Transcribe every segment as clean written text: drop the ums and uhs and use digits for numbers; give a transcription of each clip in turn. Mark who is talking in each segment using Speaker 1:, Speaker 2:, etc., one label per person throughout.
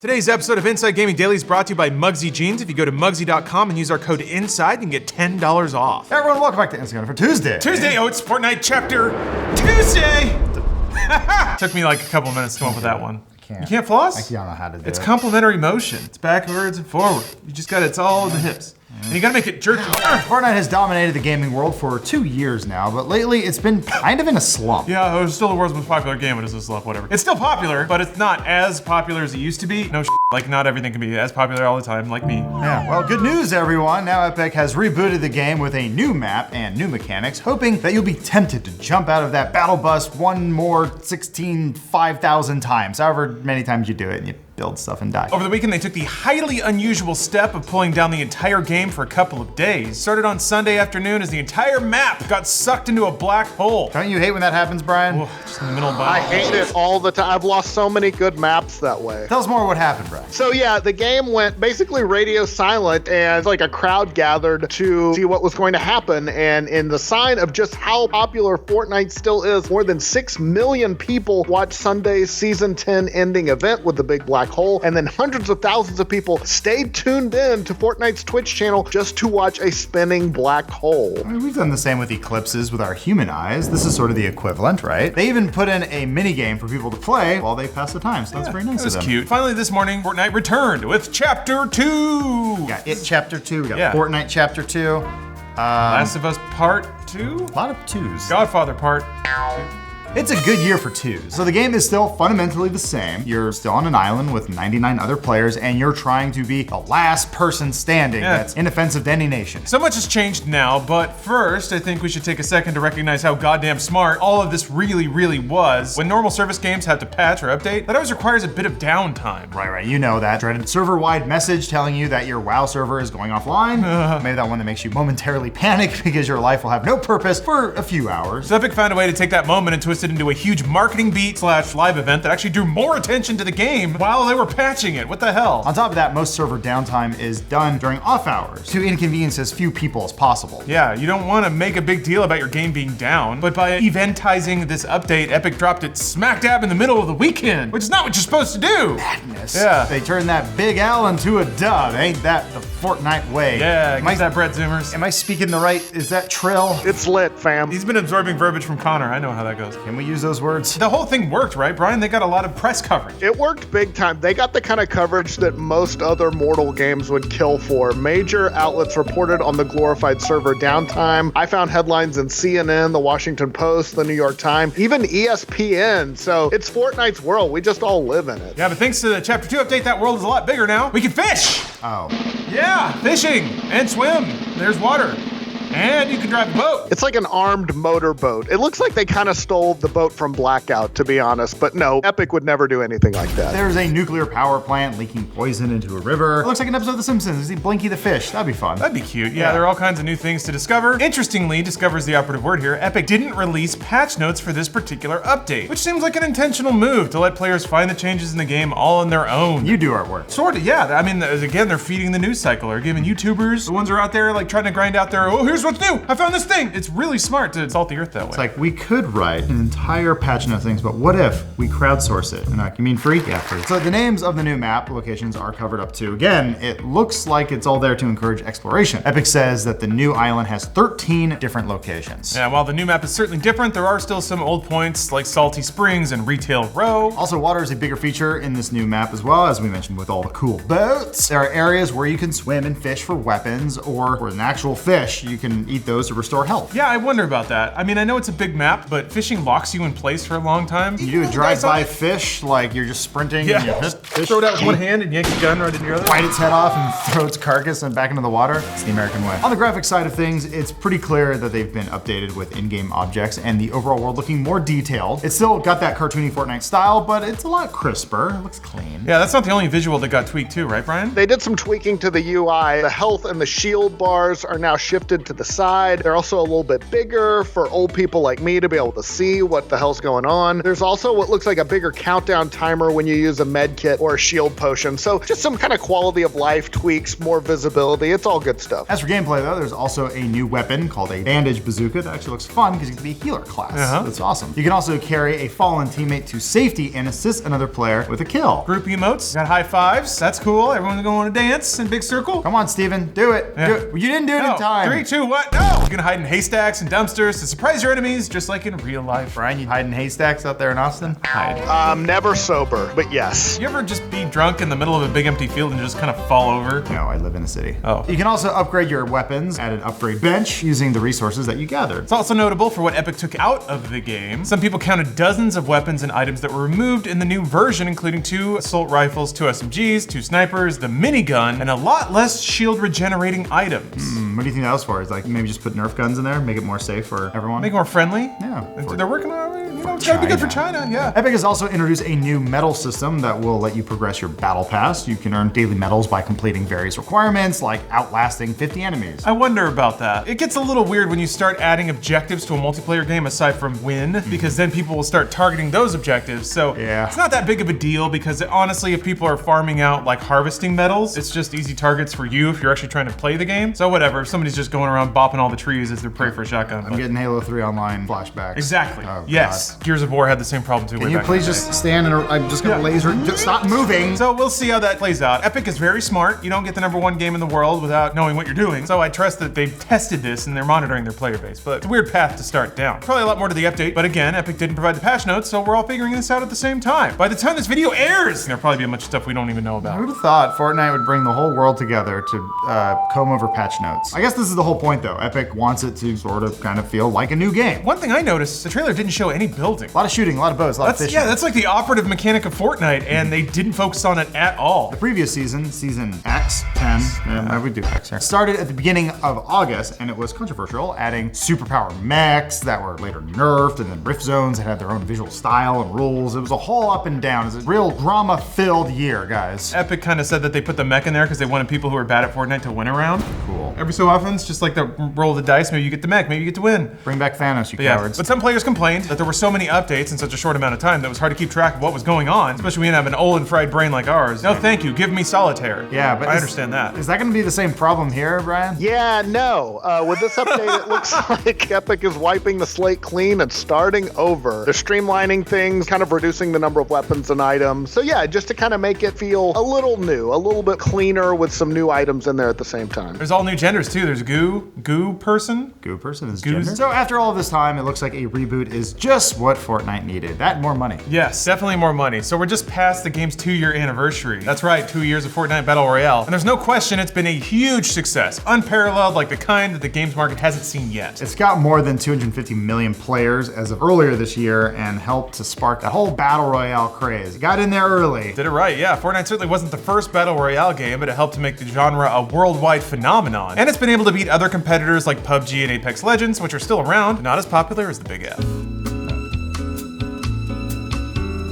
Speaker 1: Today's episode of Inside Gaming Daily is brought to you by Mugsy Jeans. If you go to Mugsy.com and use our code INSIDE, you can get $10 off.
Speaker 2: Hey everyone, welcome back to Inside for Tuesday.
Speaker 1: Oh, it's Fortnite Chapter Tuesday! Took me like a couple minutes to come up with that one. You can't floss?
Speaker 2: I don't know how to do it.
Speaker 1: It's complementary motion. It's backwards and forward. You just got it's all in the hips. And you gotta make it jerky.
Speaker 2: Fortnite has dominated the gaming world for 2 years now, but lately it's been kind of in a slump.
Speaker 1: Yeah, it was still the world's most popular game. It is a slump, whatever. It's still popular, but it's not as popular as it used to be. No shit. Like, not everything can be as popular all the time, like me.
Speaker 2: Yeah, well, good news, everyone. Now Epic has rebooted the game with a new map and new mechanics, hoping that you'll be tempted to jump out of that battle bus one more 5,000 times, however many times you do it and you build stuff and die.
Speaker 1: Over the weekend, they took the highly unusual step of pulling down the entire game for a couple of days. Started on Sunday afternoon as the entire map got sucked into a black hole.
Speaker 2: Don't you hate when that happens, Brian?
Speaker 1: Oh, just in the middle of
Speaker 3: I hate it all the time. I've lost so many good maps that way.
Speaker 2: Tell us more what happened, Brian.
Speaker 3: So yeah, the game went basically radio silent, and like a crowd gathered to see what was going to happen. And in the sign of just how popular Fortnite still is, more than 6 million people watched Sunday's season 10 ending event with the big black hole, and then hundreds of thousands of people stayed tuned in to Fortnite's Twitch channel just to watch a spinning black hole.
Speaker 2: I mean, we've done the same with eclipses with our human eyes. This is sort of the equivalent, right? They even put in a mini game for people to play while they pass the time, so that's very nice of them.
Speaker 1: It was cute. Finally this morning, Fortnite returned with Chapter 2!
Speaker 2: We got It Chapter 2, we got
Speaker 1: Yeah.
Speaker 2: Fortnite Chapter 2.
Speaker 1: Last of Us Part 2?
Speaker 2: A lot of twos.
Speaker 1: Godfather Part 2.
Speaker 2: It's a good year for twos. So the game is still fundamentally the same. You're still on an island with 99 other players, and you're trying to be the last person standing that's inoffensive to any nation.
Speaker 1: So much has changed now, but first, I think we should take a second to recognize how goddamn smart all of this really was. When normal service games have to patch or update, that always requires a bit of downtime.
Speaker 2: Right, you know that dreaded server-wide message telling you that your WoW server is going offline. Maybe that one that makes you momentarily panic because your life will have no purpose for a few hours.
Speaker 1: So Epic found a way to take that moment and twist it into a huge marketing beat / live event that actually drew more attention to the game while they were patching it. What the hell?
Speaker 2: On top of that, most server downtime is done during off hours to inconvenience as few people as possible.
Speaker 1: Yeah, you don't want to make a big deal about your game being down, but by eventizing this update, Epic dropped it smack dab in the middle of the weekend, which is not what you're supposed to do.
Speaker 2: Madness.
Speaker 1: Yeah.
Speaker 2: They turned that big L into a dub. Ain't that the Fortnite way?
Speaker 1: Yeah, get that Brett Zoomers.
Speaker 2: Am I speaking the right? Is that Trill?
Speaker 3: It's lit, fam.
Speaker 1: He's been absorbing verbiage from Connor. I know how that goes.
Speaker 2: Can we use those words?
Speaker 1: The whole thing worked, right, Brian? They got a lot of press coverage.
Speaker 3: It worked big time. They got the kind of coverage that most other mortal games would kill for. Major outlets reported on the glorified server downtime. I found headlines in CNN, the Washington Post, the New York Times, even ESPN. So it's Fortnite's world. We just all live in it.
Speaker 1: Yeah, but thanks to the Chapter 2 update, that world is a lot bigger now. We can fish!
Speaker 2: Oh.
Speaker 1: Yeah, fishing and swim. There's water. And you can drive a boat.
Speaker 3: It's like an armed motorboat. It looks like they kind of stole the boat from Blackout, to be honest, but no, Epic would never do anything like that.
Speaker 2: There's a nuclear power plant leaking poison into a river. It looks like an episode of The Simpsons. You see Blinky the fish. That'd be fun.
Speaker 1: That'd be cute. Yeah, there are all kinds of new things to discover. Interestingly, discover's the operative word here, Epic didn't release patch notes for this particular update, which seems like an intentional move to let players find the changes in the game all on their own.
Speaker 2: You do our work.
Speaker 1: Sort of, yeah. I mean, again, they're feeding the news cycle. They're giving YouTubers, the ones who are out there like trying to grind out their, oh, here's what's new. I found this thing. It's really smart to salt the earth that way.
Speaker 2: It's like, we could write an entire patch note things, but what if we crowdsource it? And like, you mean free? Yeah, free. So the names of the new map locations are covered up too. Again, it looks like it's all there to encourage exploration. Epic says that the new island has 13 different locations.
Speaker 1: Yeah, while the new map is certainly different, there are still some old points like Salty Springs and Retail Row.
Speaker 2: Also, water is a bigger feature in this new map as well, as we mentioned with all the cool boats. There are areas where you can swim and fish for weapons, or for an actual fish, you can eat those to restore health.
Speaker 1: Yeah, I wonder about that. I mean, I know it's a big map, but fishing locks you in place for a long time.
Speaker 2: You do a drive-by fish, like you're just sprinting and you hit fish.
Speaker 1: Throw it out with one hand and yank the gun right into your other.
Speaker 2: Bite its head off and throw its carcass and back into the water. It's the American way. On the graphic side of things, it's pretty clear that they've been updated with in-game objects and the overall world looking more detailed. It's still got that cartoony Fortnite style, but it's a lot crisper. It looks clean.
Speaker 1: Yeah, that's not the only visual that got tweaked too, right, Brian?
Speaker 3: They did some tweaking to the UI. The health and the shield bars are now shifted to the side. They're also a little bit bigger for old people like me to be able to see what the hell's going on. There's also what looks like a bigger countdown timer when you use a med kit or a shield potion. So just some kind of quality of life tweaks, more visibility. It's all good stuff.
Speaker 2: As for gameplay though, there's also a new weapon called a bandage bazooka that actually looks fun because you can be a healer class. That's awesome. You can also carry a fallen teammate to safety and assist another player with a kill.
Speaker 1: Group emotes, got high fives. That's cool. Everyone's going to dance in big circle.
Speaker 2: Come on, Steven, do it. Do it. You didn't do it in time.
Speaker 1: 3, 2, 1, no! You can hide in haystacks and dumpsters to surprise your enemies, just like in real life.
Speaker 2: Brian, you hide in haystacks out there in Austin?
Speaker 1: Hide.
Speaker 3: Never sober, but yes.
Speaker 1: You ever just be drunk in the middle of a big empty field and just kind of fall over?
Speaker 2: No, I live in the city.
Speaker 1: Oh.
Speaker 2: You can also upgrade your weapons at an upgrade bench using the resources that you gathered.
Speaker 1: It's also notable for what Epic took out of the game. Some people counted dozens of weapons and items that were removed in the new version, including 2 assault rifles, 2 SMGs, 2 snipers, the minigun, and a lot less shield regenerating items.
Speaker 2: What do you think that was for? Is like maybe just put Nerf guns in there, make it more safe for everyone?
Speaker 1: Make it more friendly?
Speaker 2: Yeah.
Speaker 1: They're working on it. You know, it's gotta be good for China, yeah.
Speaker 2: Epic has also introduced a new medal system that will let you progress your battle pass. You can earn daily medals by completing various requirements, like outlasting 50 enemies.
Speaker 1: I wonder about that. It gets a little weird when you start adding objectives to a multiplayer game aside from win, because then people will start targeting those objectives. So it's not that big of a deal because honestly, if people are farming out like harvesting medals, it's just easy targets for you if you're actually trying to play the game. So whatever, if somebody's just going around bopping all the trees as they pray for a shotgun.
Speaker 2: I'm getting Halo 3 Online flashbacks.
Speaker 1: Exactly.
Speaker 2: Oh,
Speaker 1: yes.
Speaker 2: God.
Speaker 1: Gears of War had the same problem too.
Speaker 2: Can you please just stand and I'm just gonna laser, just stop moving.
Speaker 1: So we'll see how that plays out. Epic is very smart. You don't get the #1 game in the world without knowing what you're doing. So I trust that they've tested this and they're monitoring their player base, but it's a weird path to start down. Probably a lot more to the update, but again, Epic didn't provide the patch notes, so we're all figuring this out at the same time. By the time this video airs, there'll probably be a bunch of stuff we don't even know about.
Speaker 2: Who would have thought Fortnite would bring the whole world together to comb over patch notes? I guess this is the whole point though. Epic wants it to sort of kind of feel like a new game.
Speaker 1: One thing I noticed, the trailer didn't show any building.
Speaker 2: A lot of shooting, a lot of boats, a lot of fishing.
Speaker 1: Yeah, that's like the operative mechanic of Fortnite, and they didn't focus on it at all.
Speaker 2: The previous season, season X, 10, I would do X here, started at the beginning of August, and it was controversial, adding superpower mechs that were later nerfed, and then rift zones that had their own visual style and rules. It was a whole up and down. It was a real drama-filled year, guys.
Speaker 1: Epic kind of said that they put the mech in there because they wanted people who are bad at Fortnite to win around.
Speaker 2: Cool.
Speaker 1: Every so often, it's just like the roll of the dice. Maybe you get the mech, maybe you get to win.
Speaker 2: Bring back Thanos, you
Speaker 1: Yeah,
Speaker 2: cowards.
Speaker 1: but some players complained that there were so many updates in such a short amount of time that it was hard to keep track of what was going on, especially when you have an old and fried brain like ours. No, thank you. Give me solitaire.
Speaker 2: Yeah, but
Speaker 1: I understand that.
Speaker 2: Is that going to be the same problem here, Brian?
Speaker 3: Yeah, no. With this update, it looks like Epic is wiping the slate clean and starting over. They're streamlining things, kind of reducing the number of weapons and items. So yeah, just to kind of make it feel a little new, a little bit cleaner with some new items in there at the same time.
Speaker 1: There's all new genders too. There's goo person.
Speaker 2: Goo person is
Speaker 1: Goose.
Speaker 2: gender. So after all of this time, it looks like a reboot is just what Fortnite needed. That and more money.
Speaker 1: Yes, definitely more money. So we're just past the game's 2-year anniversary. That's right, 2 years of Fortnite Battle Royale. And there's no question it's been a huge success, unparalleled like the kind that the games market hasn't seen yet.
Speaker 2: It's got more than 250 million players as of earlier this year and helped to spark that whole Battle Royale craze. It got in there early.
Speaker 1: Did it right, yeah. Fortnite certainly wasn't the first Battle Royale game, but it helped to make the genre a worldwide phenomenon. And it's been able to beat other competitors like PUBG and Apex Legends, which are still around, but not as popular as the Big F.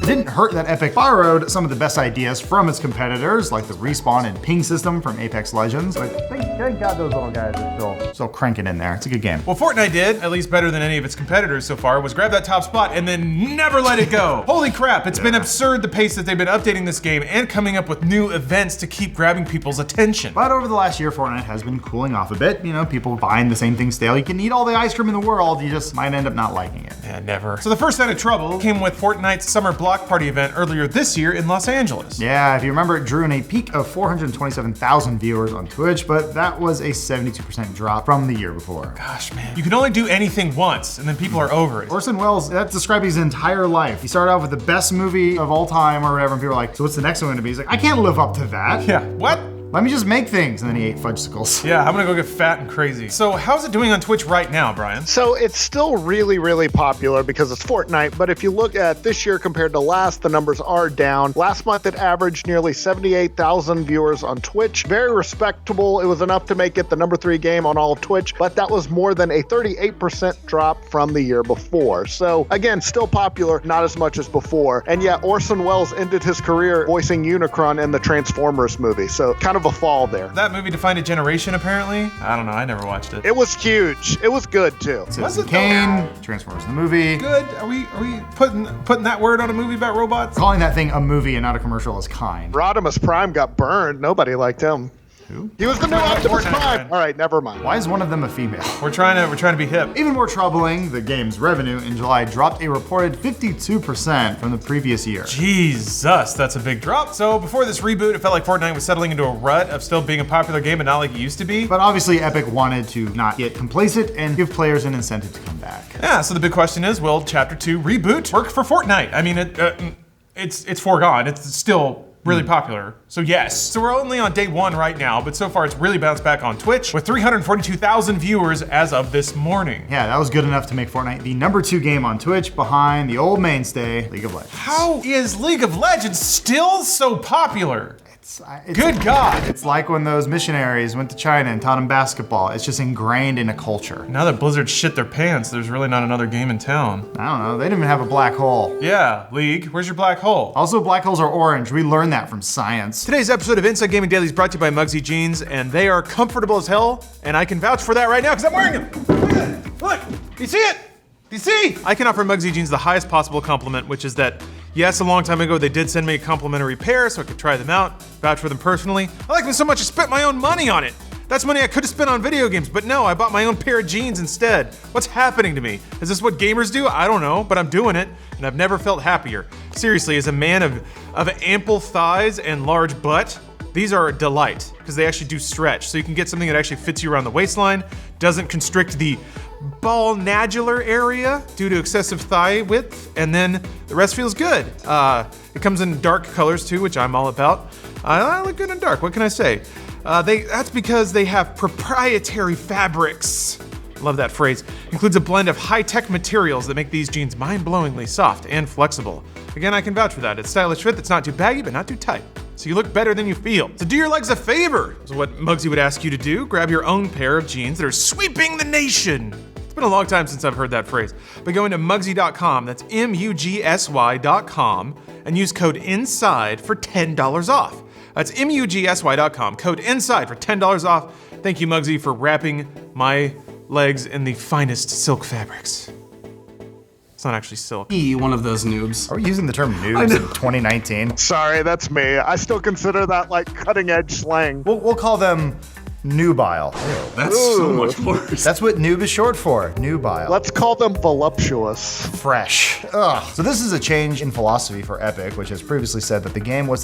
Speaker 2: It didn't hurt that Epic borrowed some of the best ideas from its competitors, like the respawn and ping system from Apex Legends. But thank God those little guys are still cranking in there. It's a good game.
Speaker 1: What Fortnite did, at least better than any of its competitors so far, was grab that top spot and then never let it go. Holy crap, it's been absurd the pace that they've been updating this game and coming up with new events to keep grabbing people's attention.
Speaker 2: But over the last year, Fortnite has been cooling off a bit. You know, people buying the same thing stale. You can eat all the ice cream in the world, you just might end up not liking it.
Speaker 1: Yeah, never. So the first sign of trouble came with Fortnite's summer block party event earlier this year in Los Angeles.
Speaker 2: Yeah, if you remember, it drew in a peak of 427,000 viewers on Twitch, but that was a 72% drop from the year before.
Speaker 1: Gosh, man. You can only do anything once, and then people are over it.
Speaker 2: Orson Welles, that described his entire life. He started off with the best movie of all time or whatever, and people were like, so what's the next one gonna be? He's like, I can't live up to that.
Speaker 1: Yeah, what?
Speaker 2: Let me just make things. And then he ate fudgesicles.
Speaker 1: Yeah, I'm gonna go get fat and crazy. So how's it doing on Twitch right now, Brian?
Speaker 3: So it's still really, really popular because it's Fortnite, but if you look at this year compared to last, the numbers are down. Last month it averaged nearly 78,000 viewers on Twitch. Very respectable. It was enough to make it the #3 game on all of Twitch, but that was more than a 38% drop from the year before. So again, still popular, not as much as before. And yet Orson Welles ended his career voicing Unicron in the Transformers movie. So kind of of a fall there.
Speaker 1: That movie defined a generation, apparently. I don't know. I never watched it.
Speaker 3: It was huge. It was good too.
Speaker 2: Citizen Kane, Transformers the movie.
Speaker 1: Good. Are we putting that word on a movie about robots?
Speaker 2: Calling that thing a movie and not a commercial is kind.
Speaker 3: Rodimus Prime got burned. Nobody liked him.
Speaker 2: Who?
Speaker 3: He was the new Optimus
Speaker 1: Fortnite,
Speaker 3: Prime.
Speaker 1: man.
Speaker 3: All right, never mind.
Speaker 2: Why is one of them a female?
Speaker 1: We're trying to be hip.
Speaker 2: Even more troubling, the game's revenue in July dropped a reported 52% from the previous year.
Speaker 1: Jesus, that's a big drop. So before this reboot, it felt like Fortnite was settling into a rut of still being a popular game, but not like it used to be.
Speaker 2: But obviously Epic wanted to not get complacent and give players an incentive to come back.
Speaker 1: Yeah, so the big question is, will Chapter 2 reboot work for Fortnite? I mean, it's foregone. It's still really popular, so yes. So we're only on day 1 right now, but so far it's really bounced back on Twitch with 342,000 viewers as of this morning.
Speaker 2: Yeah, that was good enough to make Fortnite the #2 game on Twitch behind the old mainstay, League of Legends.
Speaker 1: How is League of Legends still so popular? Good God.
Speaker 2: It's like when those missionaries went to China and taught them basketball. It's just ingrained in a culture.
Speaker 1: Now that Blizzard shit their pants, there's really not another game in town.
Speaker 2: I don't know, they didn't even have a black hole.
Speaker 1: Yeah, League, where's your black hole?
Speaker 2: Also, black holes are orange. We learned that from science.
Speaker 1: Today's episode of Inside Gaming Daily is brought to you by Muggsy Jeans, and they are comfortable as hell, and I can vouch for that right now because I'm wearing them. Look at it. Look, do you see it? Do you see? I can offer Muggsy Jeans the highest possible compliment, which is that, yes, a long time ago they did send me a complimentary pair so I could try them out, vouch for them personally. I like them so much I spent my own money on it. That's money I could have spent on video games, but no, I bought my own pair of jeans instead. What's happening to me? Is this what gamers do? I don't know, but I'm doing it, and I've never felt happier. Seriously, as a man of ample thighs and large butt, these are a delight, because they actually do stretch, so you can get something that actually fits you around the waistline, doesn't constrict the ball nadular area due to excessive thigh width, and then the rest feels good. It comes in dark colors too, which I'm all about. I look good in dark, what can I say? That's because they have proprietary fabrics. Love that phrase. Includes a blend of high-tech materials that make these jeans mind-blowingly soft and flexible. Again, I can vouch for that. It's stylish fit that's not too baggy, but not too tight. So you look better than you feel. So do your legs a favor, is what Muggsy would ask you to do. Grab your own pair of jeans that are sweeping the nation. It's been a long time since I've heard that phrase. By going to Muggsy.com, that's MUGSY.com, and use code INSIDE for $10 off. That's MUGSY.com, code INSIDE for $10 off. Thank you, Muggsy, for wrapping my legs in the finest silk fabrics. It's not actually silk.
Speaker 4: One of those noobs.
Speaker 2: Are we using the term noobs in 2019?
Speaker 3: Sorry, that's me. I still consider that like cutting edge slang.
Speaker 2: We'll call them nubile.
Speaker 4: That's so much worse.
Speaker 2: That's what noob is short for, nubile.
Speaker 3: Let's call them voluptuous.
Speaker 2: Fresh. Ugh. So this is a change in philosophy for Epic, which has previously said that the game was